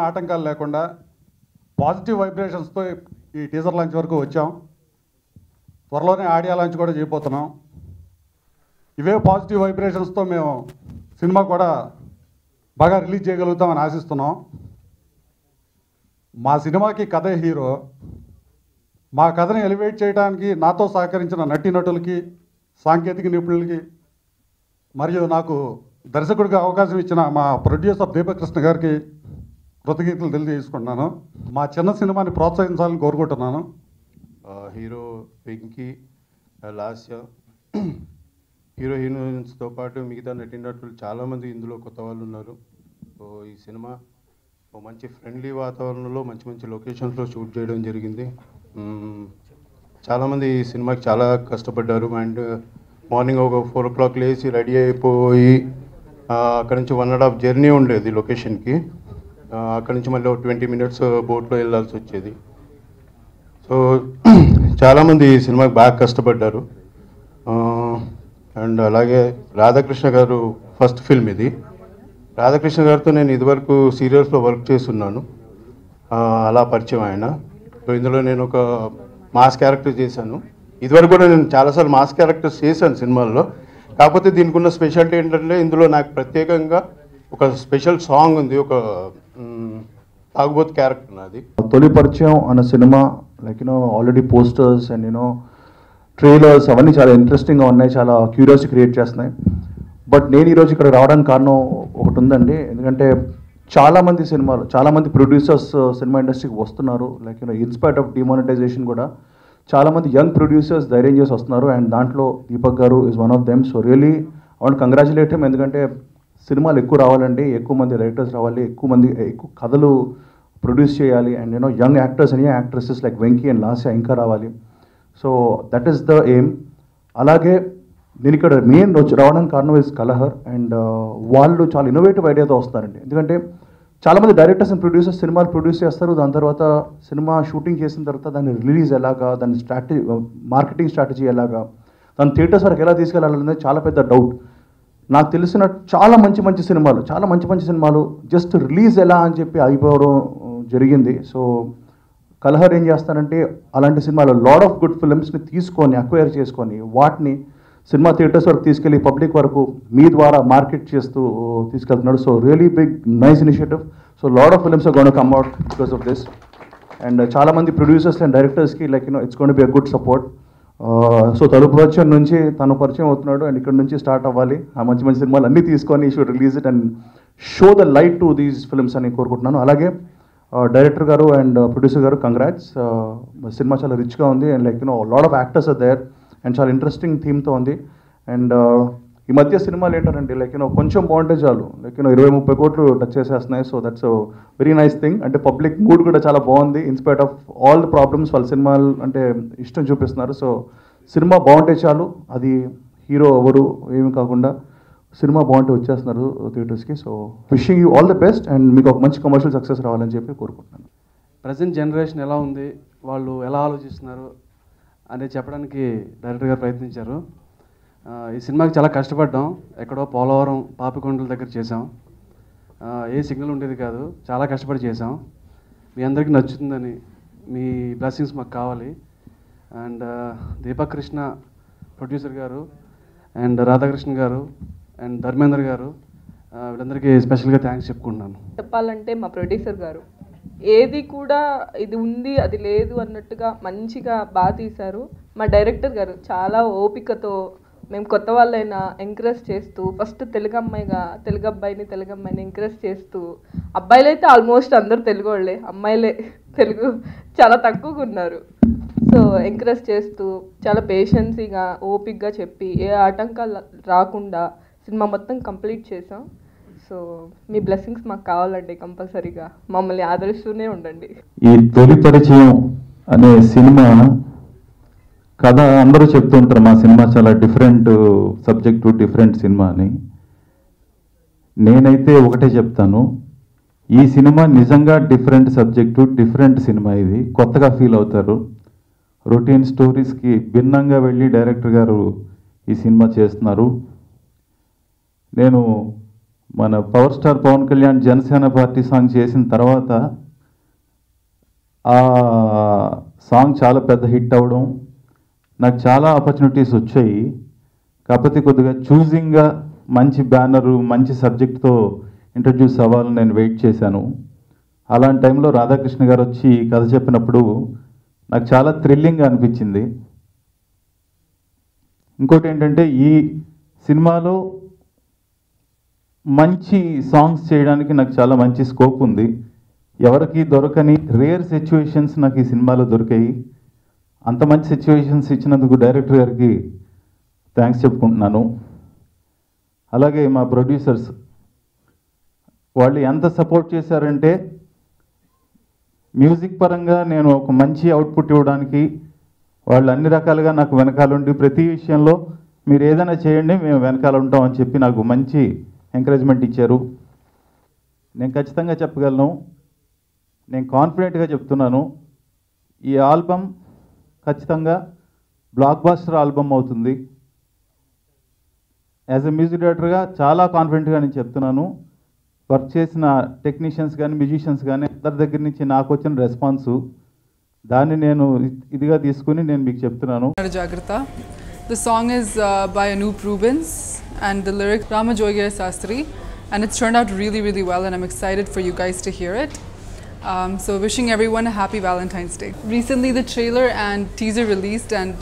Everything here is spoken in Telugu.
ఆటంకాలు లేకుండా పాజిటివ్ వైబ్రేషన్స్తో ఈ టీజర్ లాంచ్ వరకు వచ్చాం. త్వరలోనే ఆడియో లాంచ్ కూడా చేయబోతున్నాం. ఇవే పాజిటివ్ వైబ్రేషన్స్తో మేము సినిమా కూడా బాగా రిలీజ్ చేయగలుగుతామని ఆశిస్తున్నాం. మా సినిమాకి కథే హీరో. మా కథని ఎలివేట్ చేయడానికి నాతో సహకరించిన నటీనటులకి, సాంకేతిక నిపుణులకి మరియు నాకు దర్శకుడిగా అవకాశం ఇచ్చిన మా ప్రొడ్యూసర్ దీపక్ కృష్ణ గారికి కృతజ్ఞతలు తెలియజేసుకుంటున్నాను. మా చిన్న సినిమాని ప్రోత్సహించాలని కోరుకుంటున్నాను. హీరో వెంకీ, లాస్య, హీరో హీరోయిన్స్తో పాటు మిగతా నటీనటులు చాలామంది ఇందులో కొత్త వాళ్ళు ఉన్నారు. సో ఈ సినిమా మంచి ఫ్రెండ్లీ వాతావరణంలో మంచి మంచి లొకేషన్స్లో షూట్ చేయడం జరిగింది. చాలామంది ఈ సినిమాకి చాలా కష్టపడ్డారు. అండ్ మార్నింగ్ ఒక 4 o'clock లేచి రెడీ అయిపోయి అక్కడ నుంచి 1.5 జర్నీ ఉండేది లొకేషన్కి. అక్కడ నుంచి మళ్ళీ 20 minutes బోట్లో వెళ్ళాల్సి వచ్చేది. సో చాలామంది ఈ సినిమాకి బాగా కష్టపడ్డారు. అండ్ అలాగే రాధాకృష్ణ గారు ఫస్ట్ ఫిల్మ్ ఇది. రాధాకృష్ణ గారితో నేను ఇదివరకు సీరియల్స్లో వర్క్ చేస్తున్నాను, అలా పరిచయం ఆయన. సో ఇందులో నేను ఒక మాస్ క్యారెక్టర్ చేశాను. ఇదివరకు కూడా నేను చాలాసార్లు మాస్ క్యారెక్టర్స్ చేశాను సినిమాల్లో. కాకపోతే దీనికి ఉన్న స్పెషాలిటీ ఏంటంటే ఇందులో నాకు ప్రత్యేకంగా ఒక స్పెషల్ సాంగ్ ఉంది. ఒక తాగుబోతు క్యారెక్టర్ నాది. తొలి పరిచయం అన్న cinema like already posters and trailers అవన్నీ చాలా ఇంట్రెస్టింగ్గా ఉన్నాయి, చాలా క్యూరియాసిటీ క్రియేట్ చేస్తున్నాయి. బట్ నేను ఈరోజు ఇక్కడ రావడానికి కారణం ఒకటి ఉందండి. ఎందుకంటే చాలామంది ప్రొడ్యూసర్స్ సినిమా ఇండస్ట్రీకి వస్తున్నారు. లైక్ ఇన్స్పైట్ ఆఫ్ డిమానిటైజేషన్ కూడా చాలామంది యంగ్ ప్రొడ్యూసర్స్ ధైర్యం చేసి వస్తున్నారు. అండ్ దాంట్లో దీపక్ గారు is one of them. So really I want congratulate him. ఎందుకంటే సినిమాలు ఎక్కువ రావాలండి, ఎక్కువ మంది డైరెక్టర్స్ రావాలి, ఎక్కువ కథలు ప్రొడ్యూస్ చేయాలి. And young actors and actresses like Venky and Lasya ఇంకా రావాలి. So that is the aim. అలాగే నేను ఇక్కడ మెయిన్ రావడానికి కారణం ఇస్ కలహర్. అండ్ వాళ్ళు చాలా ఇన్నోవేటివ్ ఐడియాతో వస్తారండి. ఎందుకంటే చాలామంది డైరెక్టర్స్ అండ్ ప్రొడ్యూసర్స్ సినిమాలు ప్రొడ్యూస్ చేస్తారు. దాని తర్వాత సినిమా షూటింగ్ చేసిన తర్వాత దాన్ని రిలీజ్ ఎలాగా, దాని మార్కెటింగ్ స్ట్రాటజీ ఎలాగా, దాని థియేటర్స్ వరకు ఎలా తీసుకెళ్ళాలనేది చాలా పెద్ద డౌట్. నాకు తెలిసిన చాలా మంచి సినిమాలు జస్ట్ రిలీజ్ ఎలా అని చెప్పి అయిపోవడం జరిగింది. సో కలహర్ ఏం చేస్తానంటే అలాంటి సినిమాలు లాట్ ఆఫ్ గుడ్ ఫిల్మ్స్ని తీసుకొని అక్వైర్ చేసుకొని వాటిని సినిమా థియేటర్స్ వరకు తీసుకెళ్ళి పబ్లిక్ వరకు మీ ద్వారా మార్కెట్ చేస్తూ తీసుకెళ్తున్నాడు. So really big nice initiative. So lot of films are gone to come out because of this. And చాలామంది ప్రొడ్యూసర్స్ అండ్ డైరెక్టర్స్కి like it's gone to be a good support. So తలుపు పరిచయం నుంచి తను పరిచయం అవుతున్నాడు. అండ్ ఇక్కడ నుంచి స్టార్ట్ అవ్వాలి. ఆ మంచి సినిమాలు అన్నీ తీసుకొని should release it and show the light to these films అని కోరుకుంటున్నాను. అలాగే డైరెక్టర్ గారు అండ్ ప్రొడ్యూసర్ గారు కంగ్రాట్స్. సినిమా చాలా రిచ్గా ఉంది. And like lot of actors are there and చాలా ఇంట్రెస్టింగ్ థీమ్తో ఉంది. అండ్ ఈ మధ్య సినిమాలు ఏంటంటే లైక్ కొంచెం బాగుంటే చాలు లైక్ 20-30 కోట్లు టచ్ చేసేస్తున్నాయి. So that's very nice thing. అంటే పబ్లిక్ మూడ్ కూడా చాలా బాగుంది. In spite of all the problems వాళ్ళ సినిమాలు అంటే ఇష్టం చూపిస్తున్నారు. సో సినిమా బాగుంటే చాలు, అది హీరో ఎవరు ఏమి కాకుండా సినిమా బాగుంటే వచ్చేస్తున్నారు థియేటర్స్కి. So wishing you all the best and మీకు ఒక మంచి కమర్షియల్ సక్సెస్ రావాలని చెప్పి కోరుకుంటున్నాను. ప్రజెంట్ జనరేషన్ ఎలా ఉంది, వాళ్ళు ఎలా ఆలోచిస్తున్నారు అనేది చెప్పడానికి డైరెక్టర్ గారు ప్రయత్నించారు. ఈ సినిమాకి చాలా కష్టపడ్డాం. ఎక్కడో పోలవరం పాపికొండల దగ్గర చేసాం. ఏ సిగ్నల్ ఉండేది కాదు, చాలా కష్టపడి చేసాం. మీ అందరికీ నచ్చుతుందని మీ బ్లెస్సింగ్స్ మాకు కావాలి. అండ్ దీపక్ కృష్ణ ప్రొడ్యూసర్ గారు అండ్ రాధాకృష్ణ గారు అండ్ ధర్మేంద్ర గారు వీళ్ళందరికీ స్పెషల్గా థ్యాంక్స్ చెప్పుకుంటున్నాను. చెప్పాలంటే మా ప్రొడ్యూసర్ గారు ఏది కూడా ఇది ఉంది అది లేదు అన్నట్టుగా మంచిగా బాగా తీశారు. మా డైరెక్టర్ గారు చాలా ఓపికతో మేము కొత్త వాళ్ళైనా ఎంకరేజ్ చేస్తూ ఫస్ట్ తెలుగు అబ్బాయిని ఎంకరేజ్ చేస్తూ, అబ్బాయిలు అయితే ఆల్మోస్ట్ అందరూ తెలుగు వాళ్ళే, అమ్మాయిలే తెలుగు చాలా తక్కువగా ఉన్నారు. సో ఎంకరేజ్ చేస్తూ చాలా పేషెన్సీగా ఓపిక్గా చెప్పి ఏ ఆటంకాలు రాకుండా సినిమా మొత్తం కంప్లీట్ చేసాం. సో మీ బ్లెస్సింగ్స్ మాకు కావాలండి, కంపల్సరీగా మమ్మల్ని ఆదరిస్తూనే ఉండండి. ఈ తొలి పరిచయం అనే సినిమా కథ అందరూ చెప్తూ ఉంటారు మా సినిమా చాలా డిఫరెంట్ సబ్జెక్టు, డిఫరెంట్ సినిమా అని. నేనైతే ఒకటే చెప్తాను, ఈ సినిమా నిజంగా డిఫరెంట్ సబ్జెక్టు, డిఫరెంట్ సినిమా. ఇది కొత్తగా ఫీల్ అవుతారు. రొటీన్ స్టోరీస్కి భిన్నంగా వెళ్ళి డైరెక్టర్ గారు ఈ సినిమా చేస్తున్నారు. నేను మన power star Pawan Kalyan Janasena party song చేసిన తర్వాత ఆ సాంగ్ చాలా పెద్ద హిట్ అవ్వడం, నాకు చాలా ఆపర్చునిటీస్ వచ్చాయి. కాకపోతే కొద్దిగా చూజింగ్గా మంచి బ్యానరు మంచి సబ్జెక్ట్తో ఇంట్రడ్యూస్ అవ్వాలని నేను వెయిట్ చేశాను. అలాంటి టైంలో రాధాకృష్ణ గారు వచ్చి ఈ కథ చెప్పినప్పుడు నాకు చాలా థ్రిల్లింగ్గా అనిపించింది. ఇంకోటి ఏంటంటే ఈ సినిమాలో మంచి సాంగ్స్ చేయడానికి నాకు చాలా మంచి స్కోప్ ఉంది. ఎవరికి దొరకని రేర్ సిచ్యువేషన్స్ నాకు ఈ సినిమాలో దొరికాయి. అంత మంచి సిచ్యువేషన్స్ ఇచ్చినందుకు డైరెక్టర్ గారికి థ్యాంక్స్ చెప్పుకుంటున్నాను. అలాగే మా ప్రొడ్యూసర్స్ వాళ్ళు ఎంత సపోర్ట్ చేశారంటే, మ్యూజిక్ పరంగా నేను ఒక మంచి అవుట్పుట్ ఇవ్వడానికి వాళ్ళు అన్ని రకాలుగా నాకు వెనకాలండి, ప్రతి విషయంలో మీరు ఏదైనా చేయండి మేము వెనకాల ఉంటాం అని చెప్పి నాకు మంచి ఎంకరేజ్మెంట్ ఇచ్చారు. నేను ఖచ్చితంగా చెప్పగలను, నేను కాన్ఫిడెంట్గా చెప్తున్నాను, ఈ ఆల్బమ్ ఖచ్చితంగా బ్లాక్ బాస్టర్ ఆల్బమ్ అవుతుంది. యాజ్ ఎ మ్యూజిక్ డైరెక్టర్గా చాలా కాన్ఫిడెంట్గా నేను చెప్తున్నాను. వర్క్ చేసిన టెక్నీషియన్స్ కానీ మ్యూజిషియన్స్ కానీ అందరి దగ్గర నుంచి నాకు వచ్చిన రెస్పాన్సు, దాన్ని నేను ఇదిగా తీసుకుని నేను మీకు చెప్తున్నాను. Jagrata. The song is by Anup Rubens and the lyric Rama Jogya Sastri, and it's turned out really, really well, and I'm excited for you guys to hear it. So wishing everyone a happy Valentine's Day. Recently the trailer and teaser released, and the